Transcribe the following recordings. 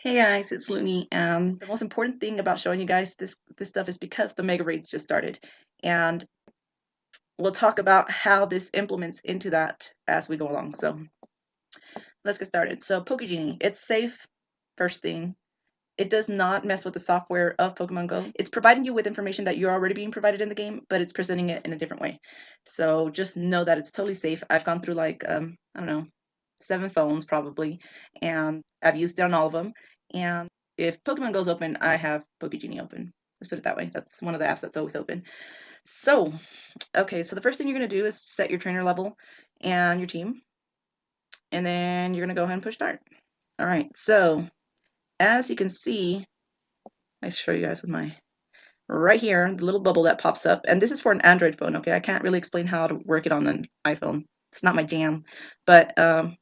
Hey guys, it's Looney. The most important thing about showing you guys this stuff is because the mega raids just started, and we'll talk about how this implements into that as we go along. So let's get started. So Pokie Genie, it's safe. First thing, it does not mess with the software of Pokemon Go. It's providing you with information that you're already being provided in the game, but it's presenting it in a different way. So just know that it's totally safe. I've gone through like I don't know, 7 phones probably, and I've used it on all of them. And if Pokemon Go's open, I have Pokie Genie open. Let's put it that way. That's one of the apps that's always open. So, okay, so the first thing you're going to do is set your trainer level and your team, and then you're going to go ahead and push start. All right, so as you can see, I show you guys with my right here, the little bubble that pops up, and this is for an Android phone, okay? I can't really explain how to work it on an iPhone. It's not my jam, but I'm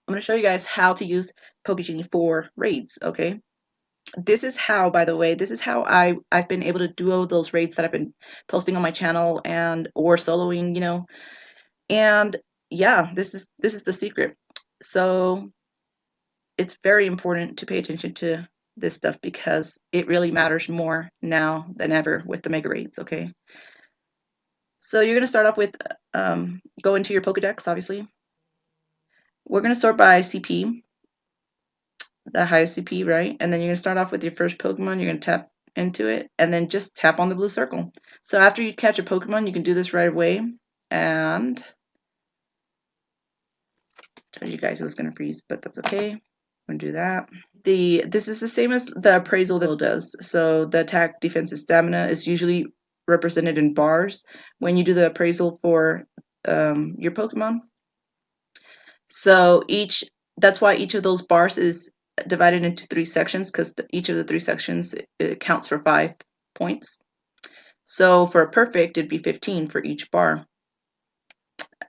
going to show you guys how to use Pokie Genie for raids, okay? This is how, by the way, this is how I've been able to do all those raids that I've been posting on my channel and or soloing, you know. And yeah, this is the secret. So it's very important to pay attention to this stuff because it really matters more now than ever with the mega raids, okay? So you're going to start off with go into your Pokedex, obviously. We're going to sort by CP, the highest CP, right? And then you're going to start off with your first Pokemon. You're going to tap into it and then just tap on the blue circle. So after you catch a Pokemon, you can do this right away. And I told you guys it was going to freeze, but that's okay. I'm going to do that. This is the same as the appraisal that it does. So the attack, defense, and stamina is usually represented in bars when you do the appraisal for your Pokemon. So that's why each of those bars is divided into 3 sections because each of the 3 sections it counts for 5 points. So for a perfect, it'd be 15 for each bar.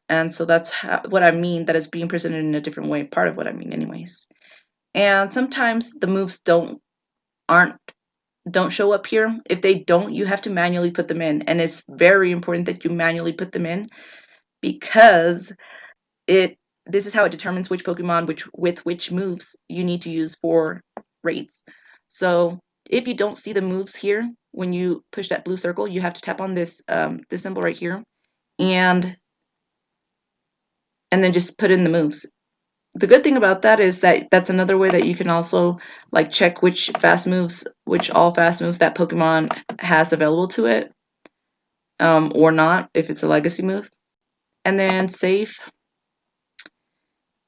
And so that's what I mean that is being presented in a different way, part of what I mean anyways. And sometimes the moves don't show up here. If they don't, you have to manually put them in. And it's very important that you manually put them in because this is how it determines which Pokemon with which moves you need to use for raids. So if you don't see the moves here when you push that blue circle, you have to tap on this symbol right here and then just put in the moves. The good thing about that is that that's another way that you can also like check which all fast moves that Pokemon has available to it, or not if it's a legacy move. And then save.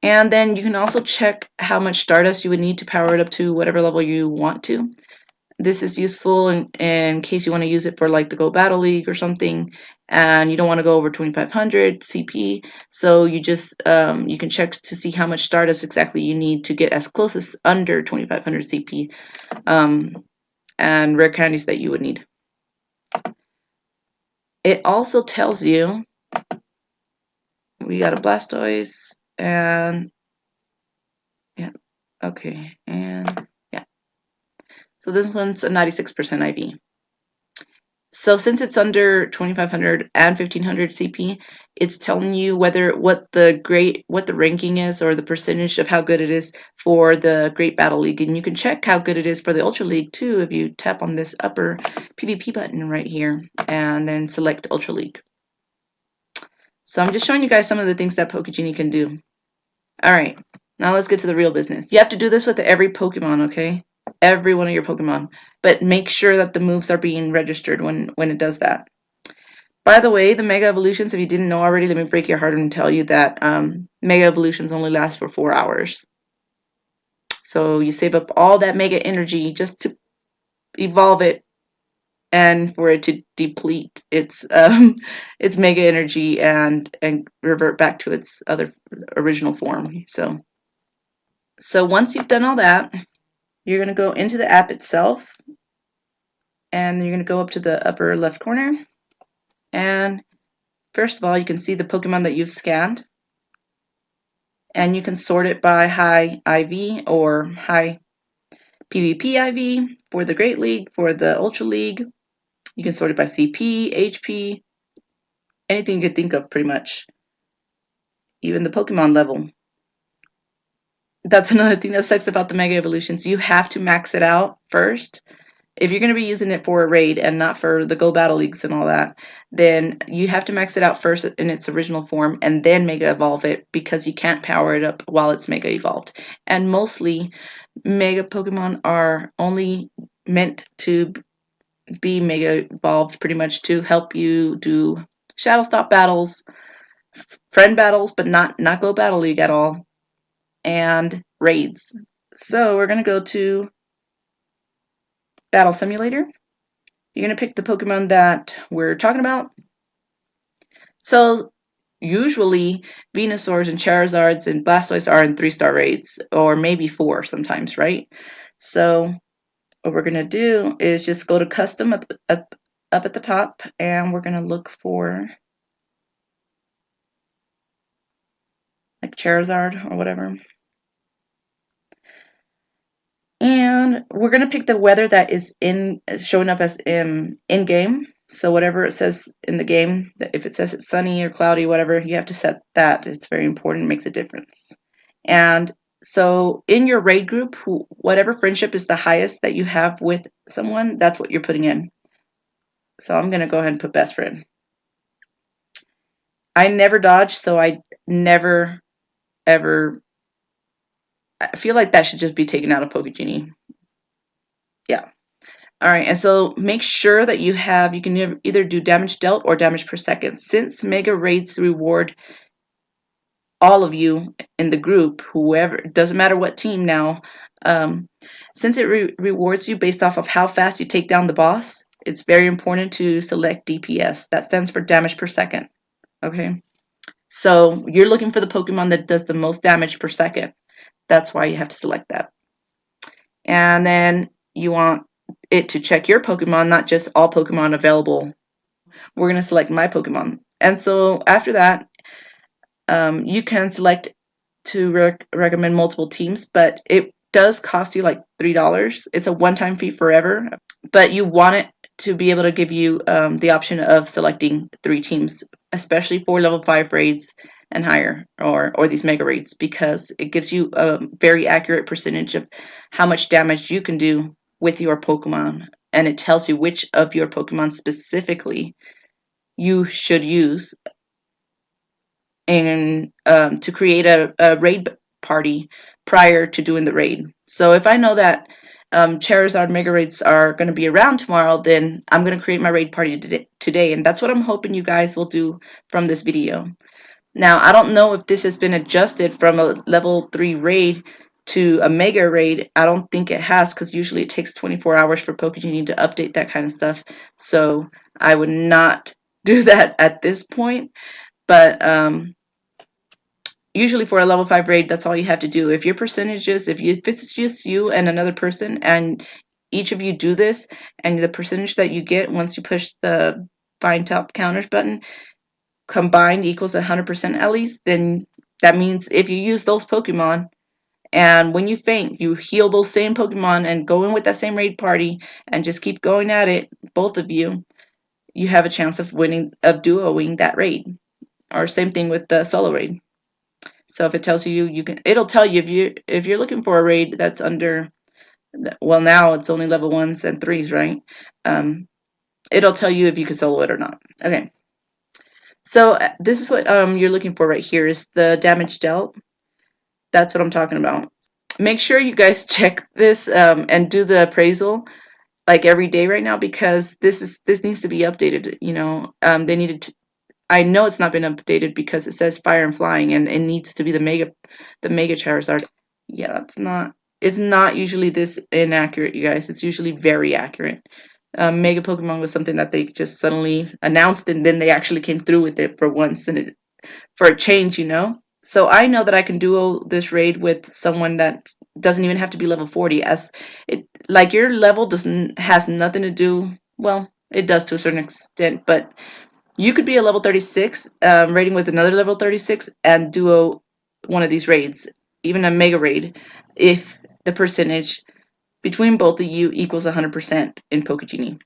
And then you can also check how much Stardust you would need to power it up to whatever level you want to. This is useful in case you want to use it for like the Go Battle League or something, and you don't want to go over 2,500 CP. So you just you can check to see how much Stardust exactly you need to get as close as under 2,500 CP, and rare candies that you would need. It also tells you we got a Blastoise and yeah, okay, and yeah. So this one's a 96% IV. So since it's under 2,500 and 1,500 CP, it's telling you what the ranking is or the percentage of how good it is for the Great Battle League, and you can check how good it is for the Ultra League too if you tap on this upper PvP button right here and then select Ultra League. So I'm just showing you guys some of the things that Pokie Genie can do. All right, now let's get to the real business. You have to do this with every Pokemon, okay? Every one of your Pokemon, but make sure that the moves are being registered when it does that. By the way, the Mega Evolutions, if you didn't know already, let me break your heart and tell you that Mega Evolutions only last for 4 hours. So you save up all that Mega energy just to evolve it and for it to deplete its Mega energy and revert back to its other original form. So once you've done all that, you're going to go into the app itself, and you're going to go up to the upper left corner. And first of all, you can see the Pokemon that you've scanned. And you can sort it by high IV or high PvP IV for the Great League, for the Ultra League. You can sort it by CP, HP, anything you could think of pretty much. Even the Pokemon level. That's another thing that sucks about the Mega Evolutions. You have to max it out first. If you're going to be using it for a raid and not for the Go Battle Leagues and all that, then you have to max it out first in its original form and then Mega Evolve it, because you can't power it up while it's Mega Evolved. And mostly, Mega Pokemon are only meant to be Mega Evolved pretty much to help you do Shadow Stop battles, friend battles, but not Go Battle League at all, and raids. So we're going to go to Battle Simulator. You're going to pick the Pokemon that we're talking about. So usually Venusaurs and Charizards and Blastoise are in 3-star raids, or maybe 4 sometimes, right? So what we're going to do is just go to custom up at the top, and we're going to look for like Charizard or whatever. And we're going to pick the weather that is showing up as in game. So whatever it says in the game, if it says it's sunny or cloudy, whatever, you have to set that. It's very important. It makes a difference. And so in your raid group, whatever friendship is the highest that you have with someone, that's what you're putting in. So I'm going to go ahead and put best friend. I never dodge, so I never, ever, I feel like that should just be taken out of Pokie Genie. Yeah. All right, and so make sure that you can either do damage dealt or damage per second. Since Mega Raids reward all of you in the group, whoever, doesn't matter what team now, since it rewards you based off of how fast you take down the boss, it's very important to select DPS. That stands for damage per second, okay? So you're looking for the Pokemon that does the most damage per second. That's why you have to select that. And then you want it to check your Pokemon, not just all Pokemon available. We're going to select my Pokemon. And so after that, you can select to recommend multiple teams, but it does cost you like $3. It's a one-time fee forever, but you want it to be able to give you the option of selecting 3 teams, especially for level 5 raids and higher, or these mega raids, because it gives you a very accurate percentage of how much damage you can do with your Pokemon, and it tells you which of your Pokemon specifically you should use and to create a raid party prior to doing the raid. So if I know that Charizard Mega Raids are going to be around tomorrow, then I'm going to create my raid party today, and that's what I'm hoping you guys will do from this video. Now, I don't know if this has been adjusted from a level 3 raid to a mega raid. I don't think it has, because usually it takes 24 hours for Pokie Genie to update that kind of stuff. So I would not do that at this point. But usually for a level 5 raid, that's all you have to do. If your percentages, if it's just you and another person, and each of you do this, and the percentage that you get once you push the find top counters button combined equals 100% at least, then that means if you use those Pokemon and when you faint, you heal those same Pokemon and go in with that same raid party and just keep going at it, both of you, you have a chance of winning, of duoing that raid. Or same thing with the solo raid. So if it tells you, it'll tell you if you're looking for a raid that's under, well, now it's only level 1s and 3s, right? It'll tell you if you can solo it or not. Okay. So this is what you're looking for right here, is the damage dealt. That's what I'm talking about. Make sure you guys check this and do the appraisal like every day right now, because this needs to be updated. You know, they needed to. I know it's not been updated because it says fire and flying, and it needs to be the mega Charizard. Yeah, it's not usually this inaccurate, you guys. It's usually very accurate. Mega Pokemon was something that they just suddenly announced, and then they actually came through with it for once, and for a change, you know. So I know that I can duo this raid with someone that doesn't even have to be level 40, as it, like, your level has nothing to do. Well, it does to a certain extent, but you could be a level 36 raiding with another level 36 and duo one of these raids, even a mega raid, if the percentage between both of you equals 100% in Pokie Genie.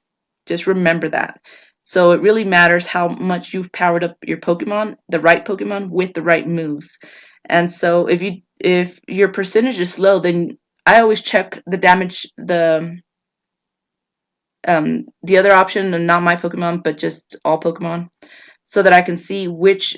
Just remember that. So it really matters how much you've powered up your Pokemon, the right Pokemon with the right moves. And so if if your percentage is low, then I always check the damage, the other option, and not my Pokemon, but just all Pokemon, so that I can see which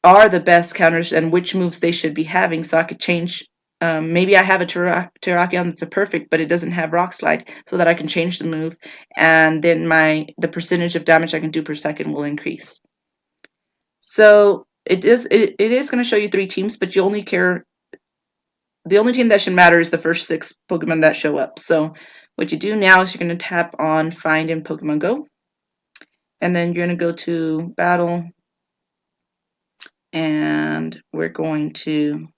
are the best counters and which moves they should be having, so I could change. Maybe I have a Terrakion that's a perfect, but it doesn't have Rock Slide, so that I can change the move, and then the percentage of damage I can do per second will increase. So it is going to show you 3 teams, but the only team that should matter is the first 6 Pokemon that show up. So what you do now is you're going to tap on Find in Pokemon Go, and then you're going to go to Battle, and we're going to,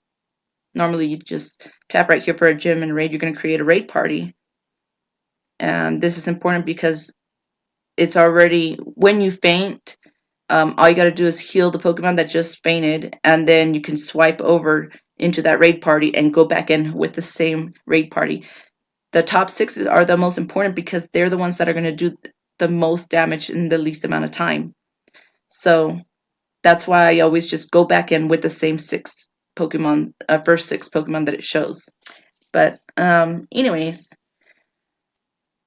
normally you just tap right here for a gym and raid. You're going to create a raid party, and this is important because it's already, when you faint, all you got to do is heal the Pokemon that just fainted, and then you can swipe over into that raid party and go back in with the same raid party. The top 6 are the most important because they're the ones that are going to do the most damage in the least amount of time. So that's why I always just go back in with the same 6 Pokemon, first 6 Pokemon that it shows. But anyways,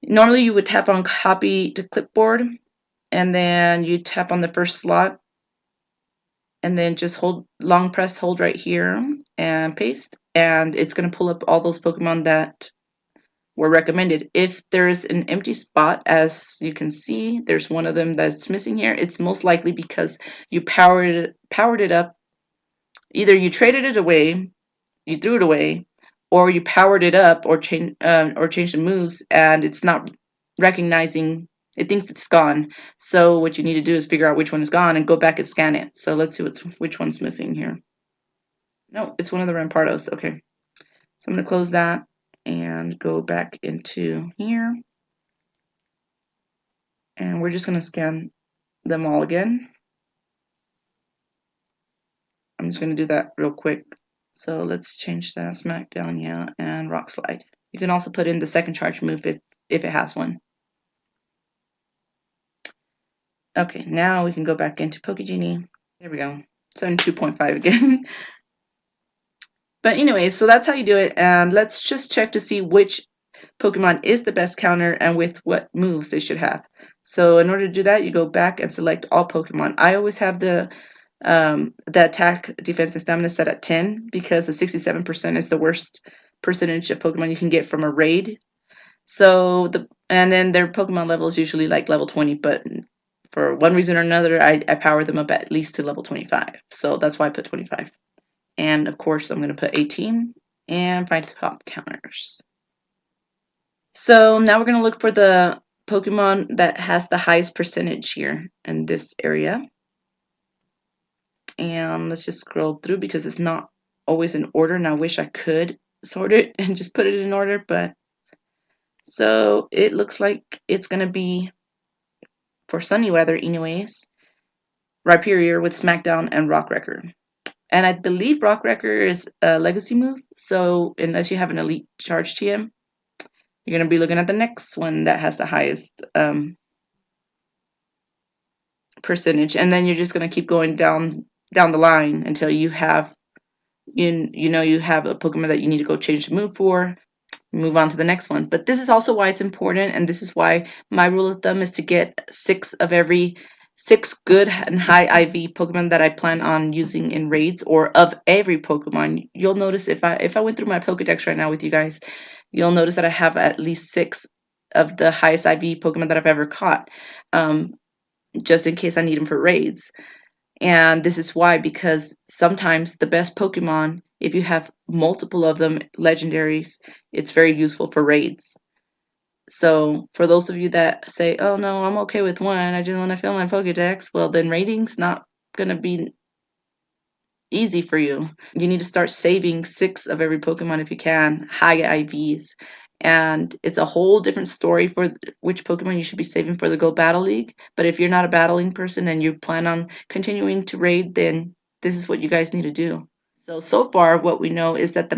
normally you would tap on Copy to Clipboard, and then you tap on the first slot, and then just long press hold right here and paste, and it's going to pull up all those Pokemon that were recommended. If there's an empty spot, as you can see, there's one of them that's missing here. It's most likely because you powered it up. Either you traded it away, you threw it away, or you powered it up or changed the moves, and it's not recognizing. It thinks it's gone. So what you need to do is figure out which one is gone and go back and scan it. So let's see which one's missing here. No, it's one of the Rampardos. Okay, so I'm going to close that and go back into here, and we're just going to scan them all again. I'm just going to do that real quick. So let's change that, Smackdown, yeah, and Rock Slide. You can also put in the second charge move if it has one. Okay, now we can go back into Pokie Genie. There we go. 72.5 again. But anyways, so that's how you do it, and let's just check to see which Pokemon is the best counter and with what moves they should have. So in order to do that, you go back and select all Pokemon. I always have the attack, defense, and stamina set at 10 because the 67% is the worst percentage of Pokemon you can get from a raid. So and then their Pokemon level is usually like level 20, but for one reason or another, I power them up at least to level 25. So that's why I put 25. And of course, I'm going to put 18 and find top counters. So now we're going to look for the Pokemon that has the highest percentage here in this area. And let's just scroll through because it's not always in order, and I wish I could sort it and just put it in order, but so it looks like it's going to be, for sunny weather anyways, Rhyperior with Smackdown and Rock Wrecker. And I believe Rock Wrecker is a legacy move, so unless you have an elite charge TM, you're going to be looking at the next one that has the highest percentage, and then you're just going to keep going down the line until you have you have a Pokemon that you need to go change the move for, move on to the next one. But this is also why it's important, and this is why my rule of thumb is to get 6 good and high IV Pokemon that I plan on using in raids, or of every Pokemon. You'll notice if I went through my Pokedex right now with you guys, you'll notice that I have at least 6 of the highest IV Pokemon that I've ever caught, just in case I need them for raids. And this is why, because sometimes the best Pokemon, if you have multiple of them, legendaries, it's very useful for raids. So for those of you that say, oh no, I'm okay with one, I just want to fill my Pokedex, well then raiding's not going to be easy for you. You need to start saving 6 of every Pokemon if you can, high IVs. And it's a whole different story for which Pokemon you should be saving for the Go Battle League. But if you're not a battling person and you plan on continuing to raid, then this is what you guys need to do. So far what we know is that the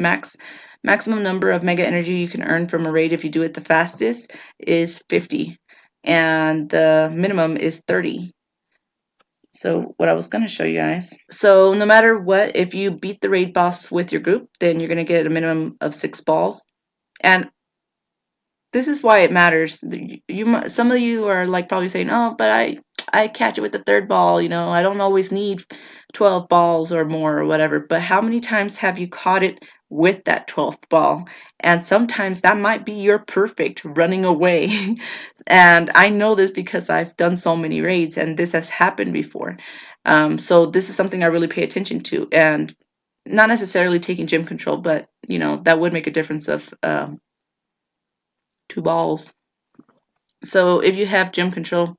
maximum number of Mega Energy you can earn from a raid if you do it the fastest is 50. And the minimum is 30. So what I was going to show you guys. So no matter what, if you beat the raid boss with your group, then you're going to get a minimum of 6 balls. And this is why it matters. Some of you are like probably saying, "Oh, but I catch it with the 3rd ball, you know, I don't always need 12 balls or more or whatever." But how many times have you caught it with that 12th ball? And sometimes that might be your perfect running away. And I know this because I've done so many raids and this has happened before. So this is something I really pay attention to, and not necessarily taking gym control, but you know, that would make a difference of 2 balls. So if you have gym control,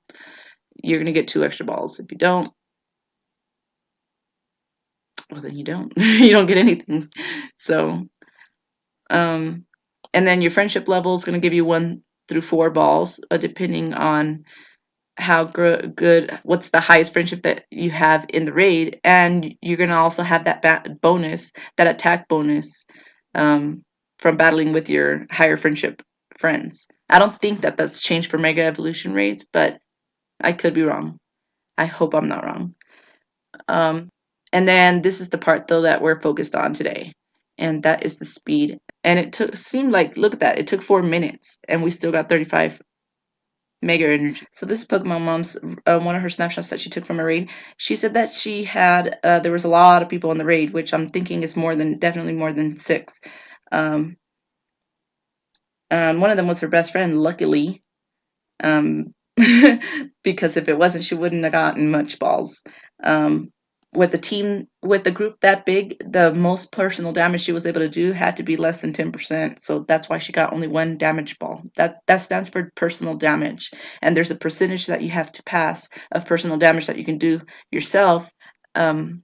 you're going to get 2 extra balls. If you don't, well, then you don't. You don't get anything. So, and then your friendship level is going to give you 1 through 4 balls, depending on how good, what's the highest friendship that you have in the raid. And you're going to also have that bonus, that attack bonus, from battling with your higher friendship friends. I don't think that that's changed for Mega Evolution raids, but I could be wrong. I hope I'm not wrong. And then this is the part though that we're focused on today, and that is the speed. And it seemed like, look at that, it took 4 minutes and we still got 35 mega energy. So this is Pokemon Mom's one of her snapshots that she took from a raid. She said that she had there was a lot of people in the raid, which I'm thinking is definitely more than 6. And one of them was her best friend, luckily. Because if it wasn't, she wouldn't have gotten much balls. With the group that big, the most personal damage she was able to do had to be less than 10%. So that's why she got only 1 damage ball. That stands for personal damage. And there's a percentage that you have to pass of personal damage that you can do yourself in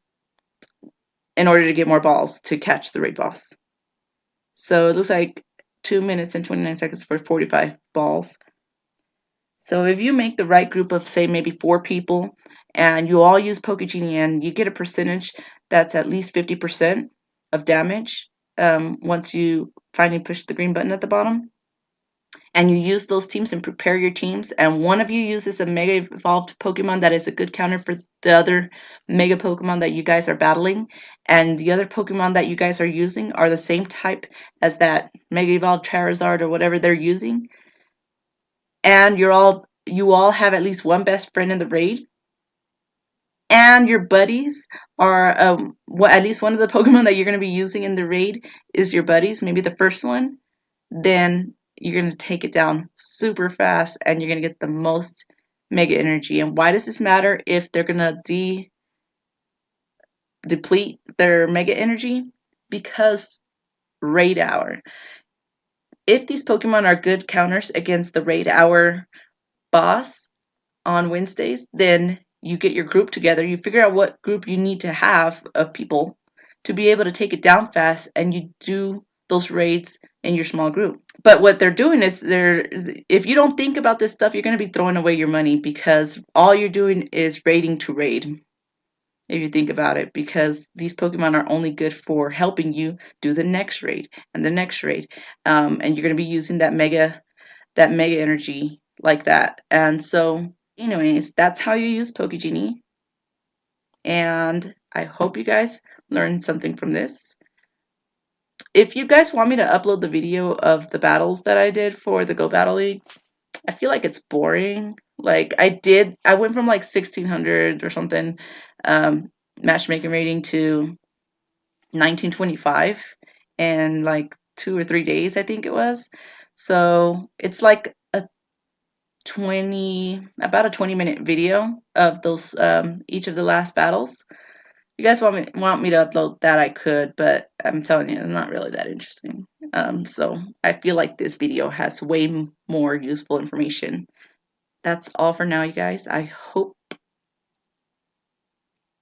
order to get more balls to catch the raid boss. So it looks like 2 minutes and 29 seconds for 45 balls. So if you make the right group of, say, maybe 4 people, and you all use Pokie Genie, and you get a percentage that's at least 50% of damage once you finally push the green button at the bottom, and you use those teams and prepare your teams, and one of you uses a Mega Evolved Pokemon that is a good counter for the other Mega Pokemon that you guys are battling, and the other Pokemon that you guys are using are the same type as that Mega Evolved Charizard or whatever they're using, and you all have at least 1 best friend in the raid, and your buddies are at least one of the Pokemon that you're going to be using in the raid is your buddies, maybe the first one, then you're going to take it down super fast and you're going to get the most mega energy. And why does this matter if they're going to deplete their mega energy? Because raid hour. If these Pokemon are good counters against the raid hour boss on Wednesdays, then you get your group together, you figure out what group you need to have of people to be able to take it down fast, and you do those raids in your small group. But what they're doing is if you don't think about this stuff, you're going to be throwing away your money, because all you're doing is raiding to raid, if you think about it, because these Pokemon are only good for helping you do the next raid and the next raid, and you're going to be using that mega energy like that. And so anyways, that's how you use Pokie Genie. And I hope you guys learned something from this. If you guys want me to upload the video of the battles that I did for the Go Battle League, I feel like it's boring. Like I went from like 1600 or something matchmaking rating to 1925 in like 2 or 3 days, I think it was. So it's like about a 20-minute video of those each of the last battles. If you guys want me to upload that, I could, but I'm telling you, it's not really that interesting. So I feel like this video has way more useful information. That's all for now, you guys. I hope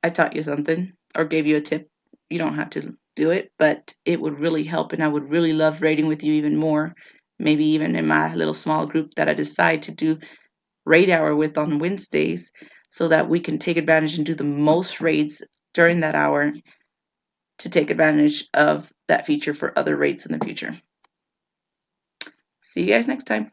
I taught you something or gave you a tip. You don't have to do it, but it would really help, and I would really love raiding with you even more. Maybe even in my little small group that I decide to do raid hour with on Wednesdays, so that we can take advantage and do the most raids during that hour to take advantage of that feature for other raids in the future. See you guys next time.